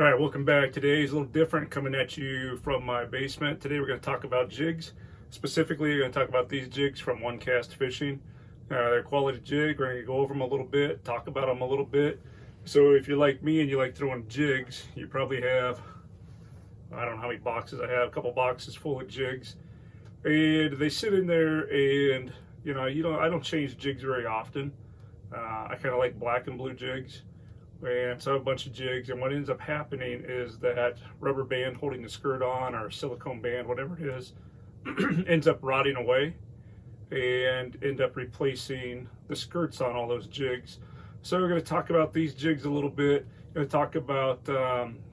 All right, welcome back. Today is a little different, coming at you from my basement. Today we're going to talk about jigs. Specifically, we're going to talk about these jigs from One Cast Fishing. They're quality jig. We're going to go over them a little bit, talk about them a little bit. So if you're like me and you like throwing jigs, you probably have, I don't know how many boxes I have, a couple boxes full of jigs. And they sit in there, and I don't change jigs very often. I kind of like black and blue jigs. And so I have a bunch of jigs, and what ends up happening is that rubber band holding the skirt on, or silicone band, whatever it is, ends up rotting away and end up replacing the skirts on all those jigs. So we're going to talk about these jigs a little bit. We're going to talk about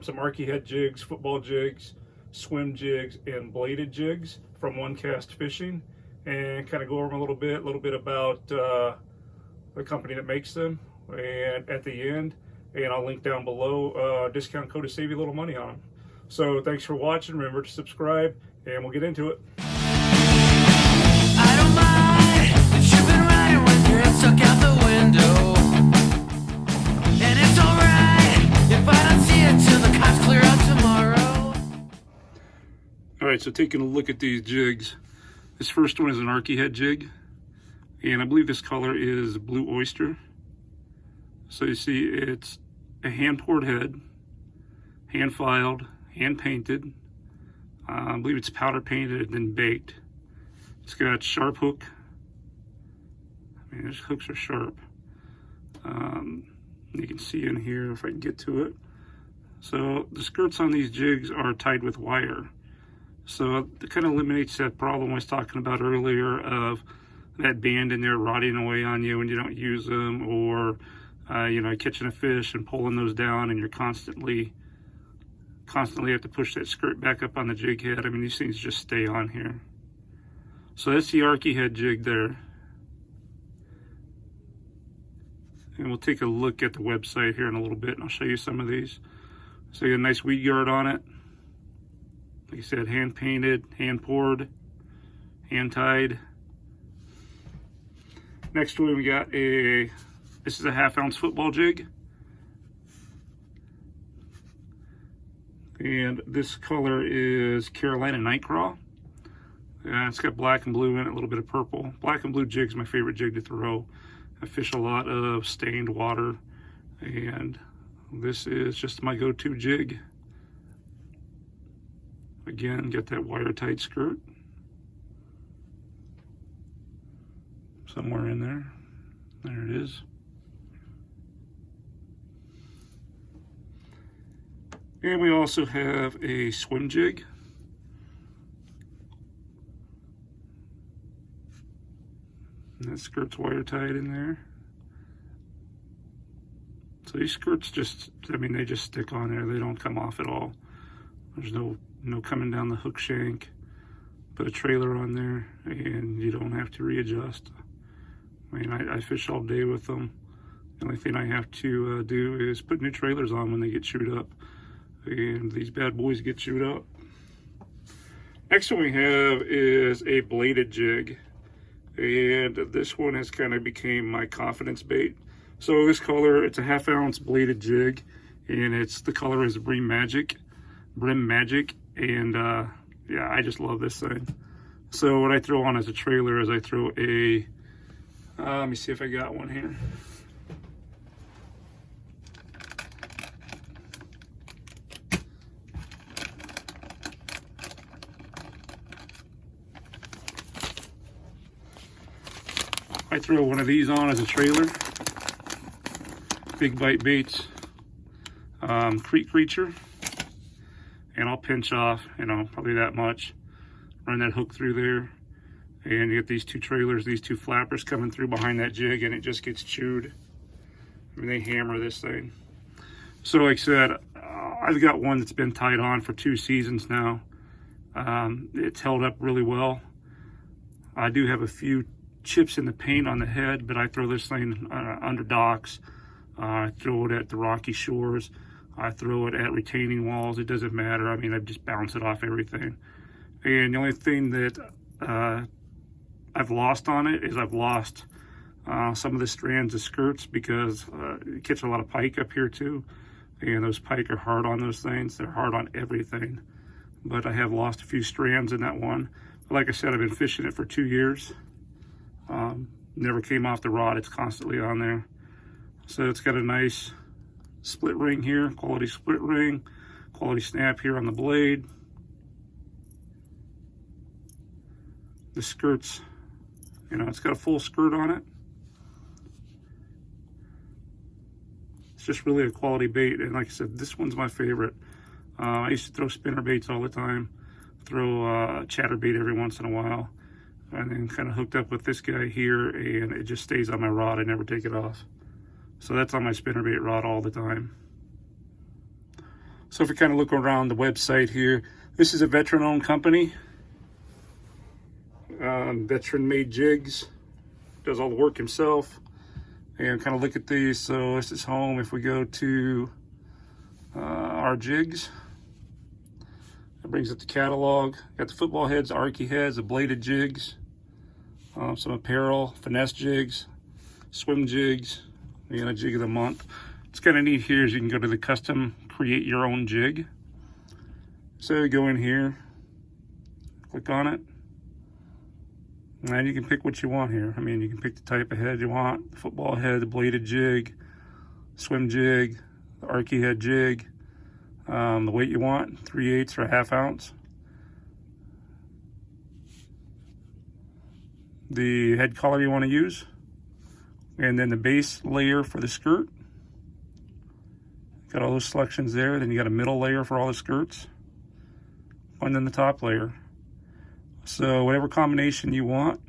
some arky head jigs, football jigs, swim jigs, and bladed jigs from One Cast Fishing, and kind of go over them a little bit about the company that makes them, and at the end, and I'll link down below discount code to save you a little money on them. So thanks for watching. Remember to subscribe, and we'll get into it. I don't mind that you've been riding with your head stuck out the window, and it's alright if I don't see it till the cops clear out tomorrow. All right, so taking a look at these jigs. This first one is an arky head jig, and I believe this color is Blue Oyster. So you see it's a hand poured head, hand filed, hand painted. I believe it's powder painted and then baked. It's got sharp hook. I mean, these hooks are sharp. You can see in here if I can get to it. So the skirts on these jigs are tied with wire. So it kind of eliminates that problem I was talking about earlier of that band in there rotting away on you when you don't use them, or catching a fish and pulling those down, and you're constantly have to push that skirt back up on the jig head. I mean, these things just stay on here. So that's the arky head jig there. And we'll take a look at the website here in a little bit, and I'll show you some of these. So you got a nice weed guard on it. Like I said, hand painted, hand poured, hand tied. Next one, we got this is a 1/2 ounce football jig. And this color is Carolina Nightcraw. It's got black and blue in it, a little bit of purple. Black and blue jig's my favorite jig to throw. I fish a lot of stained water, and this is just my go-to jig. Again, get that wire tight skirt. Somewhere in there. There it is. And we also have a swim jig. And that skirt's wire tied in there. So these skirts they just stick on there. They don't come off at all. There's no coming down the hook shank. Put a trailer on there, and you don't have to readjust. I mean, I fish all day with them. The only thing I have to do is put new trailers on when they get chewed up. And these bad boys get chewed up. Next one we have is a bladed jig. And this one has kind of became my confidence bait. So this color, it's a 1/2 ounce bladed jig. And the color is Brim Magic. And yeah, I just love this thing. So what I throw on as a trailer is I throw a, let me see if I got one here. I throw one of these on as a trailer. Big Bite Baits Creek Creature. And I'll pinch off, probably that much. Run that hook through there. And you get these two trailers, these two flappers coming through behind that jig, and it just gets chewed. I mean, they hammer this thing. So like I said, I've got one that's been tied on for 2 seasons now. It's held up really well. I do have a few chips in the paint on the head, but I throw this thing under docks. I throw it at the rocky shores. I throw it at retaining walls. It doesn't matter. I mean, I just bounce it off everything. And the only thing that I've lost on it is I've lost some of the strands of skirts because you catch a lot of pike up here too. And those pike are hard on those things. They're hard on everything. But I have lost a few strands in that one. But like I said, I've been fishing it for 2 years. Never came off the rod. It's constantly on there. So it's got a nice split ring here, quality split ring, quality snap here on the blade. The skirts, you know, it's got a full skirt on it. It's just really a quality bait, and like I said, this one's my favorite. I used to throw spinner baits all the time, throw chatterbait every once in a while, and then kind of hooked up with this guy here, and it just stays on my rod. I never take it off. So that's on my spinnerbait rod all the time. So if you kind of look around the website here, this is a veteran-owned company. Veteran-made Jigs. Does all the work himself. And kind of look at these. So this is home. If we go to our Jigs, that brings up the catalog. Got the football heads, the archy heads, the bladed jigs, some apparel, finesse jigs, swim jigs, and a jig of the month. What's kind of neat here is you can go to the custom create your own jig. So you go in here, click on it, and you can pick what you want here. I mean, you can pick the type of head you want: the football head, the bladed jig, swim jig, the archy head jig, the weight you want, 3/8 or a 1/2 ounce. The head color you want to use, and then the base layer for the skirt. Got all those selections there. Then you got a middle layer for all the skirts, and then the top layer. So whatever combination you want,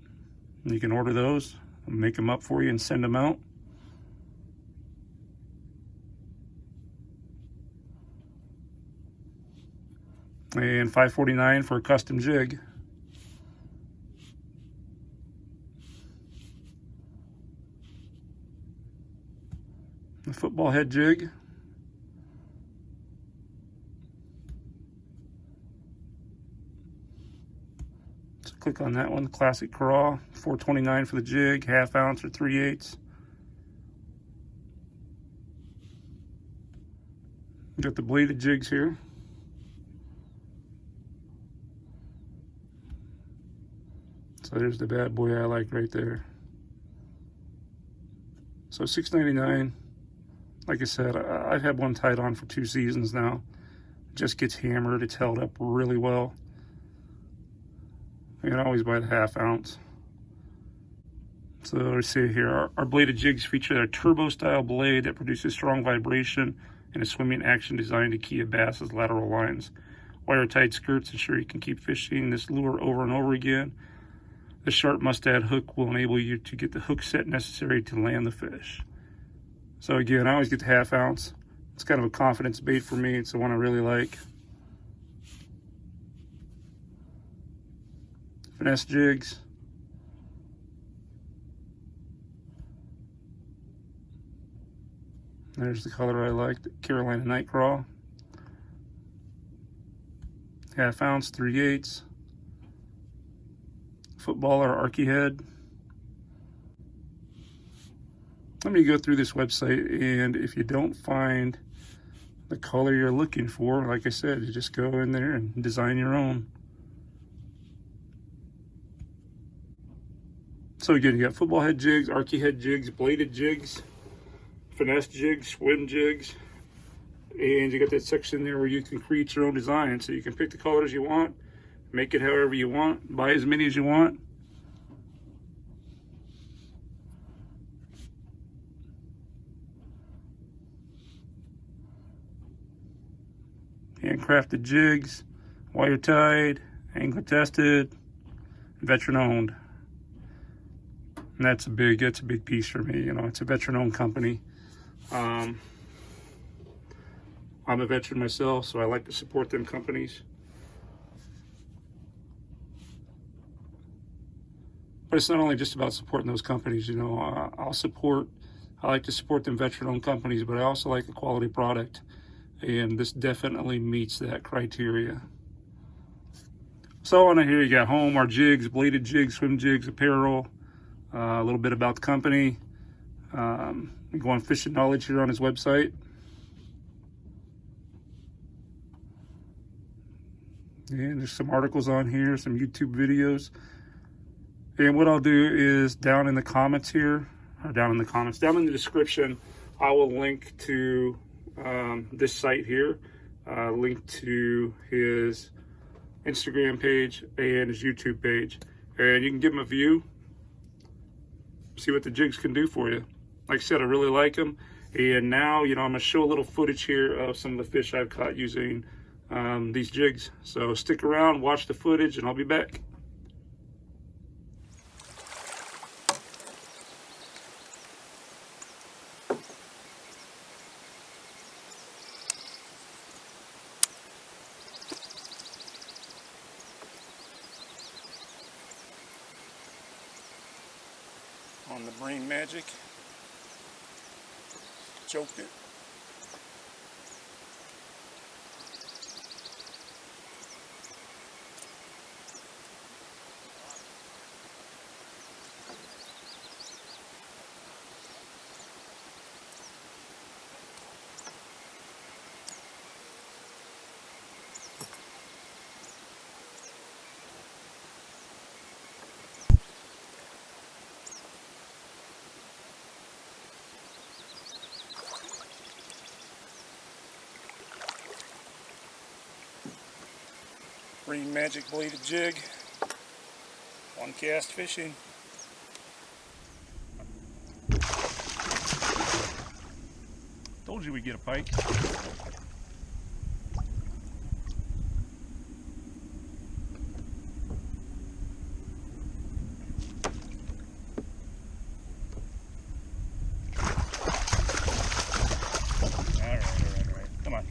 you can order those, make them up for you and send them out. And $5.49 for a custom jig. The football head jig. So click on that one, the classic craw. $4.29 for the jig, 1/2 ounce or 3/8. Got the bladed jigs here. So there's the bad boy I like right there. So $6.99. Like I said, I've had one tied on for 2 seasons now. It just gets hammered. It's held up really well. You can always buy the 1/2 ounce. So let's see here. Our bladed jigs feature a turbo style blade that produces strong vibration and a swimming action designed to key a bass's lateral lines. Wire tight skirts ensure you can keep fishing this lure over and over again. The sharp mustad hook will enable you to get the hook set necessary to land the fish. So again, I always get the 1/2 ounce. It's kind of a confidence bait for me. It's the one I really like. Finesse jigs. There's the color I like, the Carolina Night Craw. 1/2 ounce, 3/8. Footballer archy head. Let me go through this website, and if you don't find the color you're looking for, like I said, you just go in there and design your own. So again, you got football head jigs, archy head jigs, bladed jigs, finesse jigs, swim jigs, and you got that section there where you can create your own design. So you can pick the colors you want, make it however you want, buy as many as you want. Handcrafted jigs, wire tied, angler tested, veteran owned. And that's a big piece for me. You know, it's a veteran owned company. I'm a veteran myself, so I like to support them companies. But it's not only just about supporting those companies. You know, I like to support them veteran owned companies, but I also like a quality product. And this definitely meets that criteria. So on here you got home, our jigs, bladed jigs, swim jigs, apparel, a little bit about the company. You go on fishing knowledge here on his website. And there's some articles on here, some YouTube videos. And what I'll do is down in the comments here, down in the description, I will link to this site here, link to his Instagram page and his YouTube page. And you can give him a view, see what the jigs can do for you. Like I said, I really like them. And now, I'm going to show a little footage here of some of the fish I've caught using these jigs. So stick around, watch the footage, and I'll be back. On the Brain Magic, choked it. Brain Magic bladed jig, one cast fishing. Told you we'd get a pike. All right. Come on.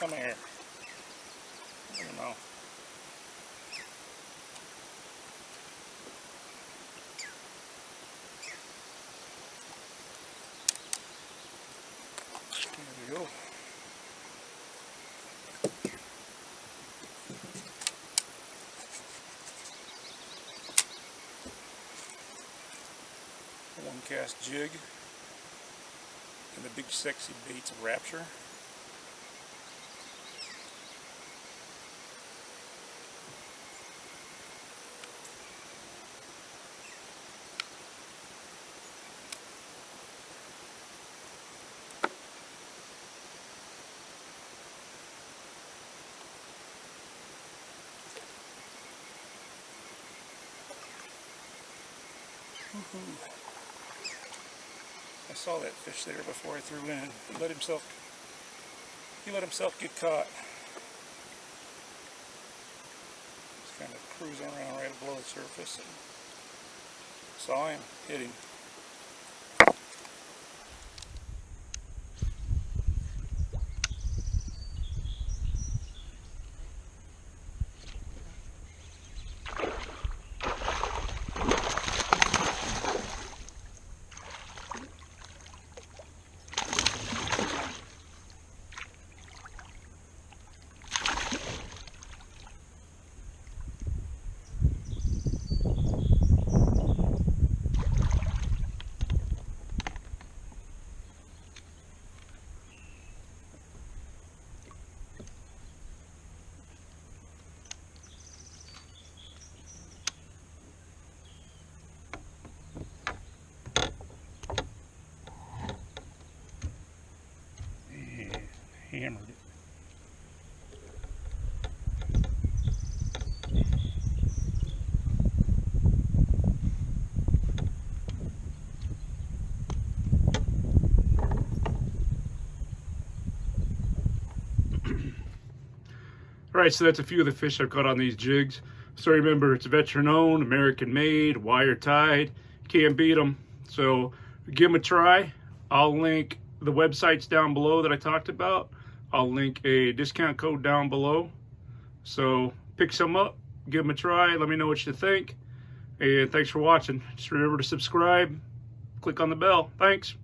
Come here. I don't know. There we go. One cast jig and the big sexy baits of Rapture. Ooh. I saw that fish there before I threw in. He let himself get caught. Just kind of cruising around right below the surface and saw him, hit him. Hammered it. Alright, so that's a few of the fish I've caught on these jigs. So remember, it's veteran owned, American made, wire tied. Can't beat them. So give them a try. I'll link the websites down below that I talked about. I'll link a discount code down below. So pick some up, give them a try, let me know what you think. And thanks for watching. Just remember to subscribe, click on the bell. Thanks.